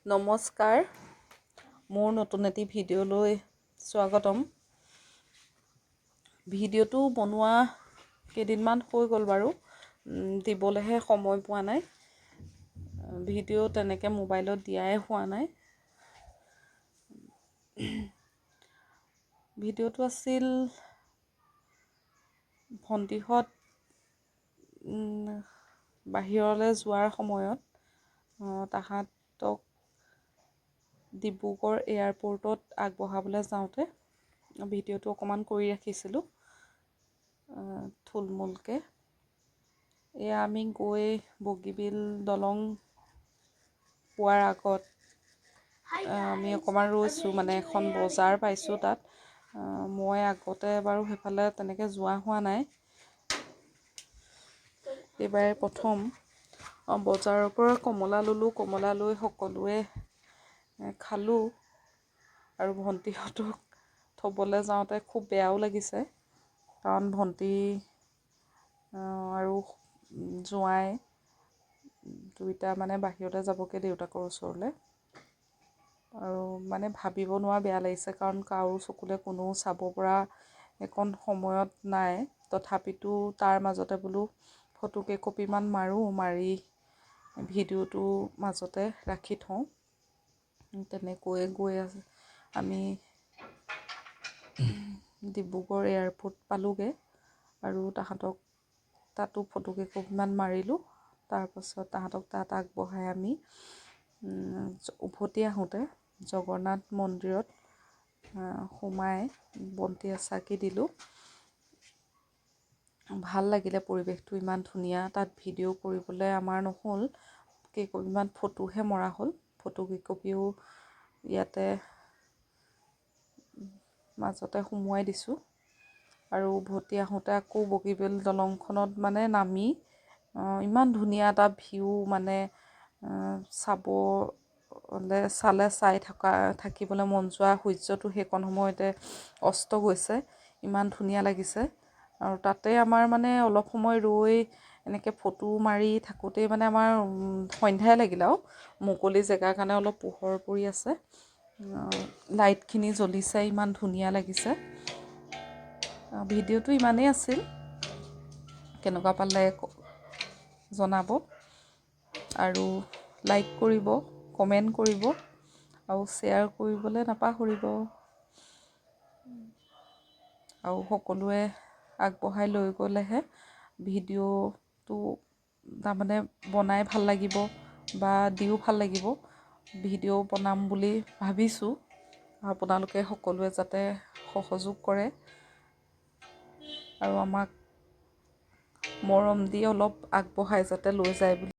নমস্কাৰ, মোৰ নতুন এটি ভিডিঅ'লৈ স্বাগতম। ভিডিঅ'টো বনোৱা কেইদিনমান হৈ গ'ল বাৰু, দিবলৈহে সময় পোৱা নাই। ভিডিঅ' তেনেকৈ মোবাইলত দিয়াই হোৱা নাই। ভিডিঅ'টো আছিল ভণ্টিহঁত বাহিৰলৈ যোৱাৰ সময়ত তাহাঁতক ডিব্ৰুগড় এয়াৰপৰ্টত আগবঢ়াবলৈ যাওঁতে ভিডিঅ'টো অকণমান কৰি ৰাখিছিলোঁ থুলমূলকৈ। এয়া আমি গৈ বগীবিল দলং পোৱাৰ আগত আমি অকণমান ৰৈছোঁ, মানে এখন বজাৰ পাইছোঁ তাত। মই আগতে বাৰু সেইফালে তেনেকৈ যোৱা হোৱা নাই, এইবাৰে প্ৰথম। বজাৰৰ পৰা কমলা ল'লোঁ, কমলা লৈ সকলোৱে খালোঁ। আৰু ভণ্টিহঁতক থ'বলৈ যাওঁতে খুব বেয়াও লাগিছে, কাৰণ ভণ্টি আৰু জোঁৱাই দুইটা মানে বাহিৰলৈ যাবগৈ দেউতাকৰ ওচৰলৈ। আৰু মানে ভাবিব নোৱাৰা বেয়া লাগিছে, কাৰণ কাৰো চকুলৈ কোনো চাব পৰা একণ সময়ত নাই। তথাপিতো তাৰ মাজতে বোলো ফটো কেইকপিমান মাৰোঁ, মাৰি ভিডিঅ'টো মাজতে ৰাখি থওঁ। তেনেকৈয়ে গৈ আমি ডিব্ৰুগড় এয়াৰপৰ্ট পালোঁগৈ আৰু তাহাঁতক তাতো ফটো কেইকপিমান মাৰিলোঁ। তাৰপাছত তাহাঁতক তাত আগবঢ়াই আমি উভতি আহোঁতে জগন্নাথ মন্দিৰত সোমাই বন্তি এচাকি দিলোঁ। ভাল লাগিলে, পৰিৱেশটো ইমান ধুনীয়া। তাত ভিডিঅ' কৰিবলৈ আমাৰ নহ'ল, কেইকপিমান ফটোহে মৰা হ'ল। ফটো কেইকপিও ইয়াতে মাজতে সুমুৱাই দিছোঁ। আৰু উভতি আহোঁতে আকৌ বগীবিল দলংখনত মানে নামি ইমান ধুনীয়া এটা ভিউ, মানে চাই থাকিবলৈ মন যোৱা। সূৰ্যটো সেইকণ সময়তে অস্ত গৈছে, ইমান ধুনীয়া লাগিছে। আৰু তাতে আমাৰ মানে অলপ সময় ৰৈ এনেকৈ ফটো মাৰি থাকোঁতেই মানে আমাৰ সন্ধ্যাই লাগিলে। আৰু মুকলি জেগাৰ কাৰণে অলপ পোহৰ পৰি আছে, লাইটখিনি জ্বলিছে, ইমান ধুনীয়া লাগিছে। ভিডিঅ'টো ইমানেই আছিল, কেনেকুৱা পালে জনাব আৰু লাইক কৰিব, কমেণ্ট কৰিব আৰু শ্বেয়াৰ কৰিবলৈ নাপাহৰিব। আৰু সকলোৱে আগবঢ়াই লৈ গ'লেহে ভিডিঅ'টো তাৰমানে বনাই ভাল লাগিব বা দিও ভাল লাগিব। ভিডিঅ' বনাম বুলি ভাবিছোঁ, আপোনালোকে সকলোৱে যাতে সহযোগ কৰে আৰু আমাক মৰম দি অলপ আগবঢ়াই যাতে লৈ যায় বুলি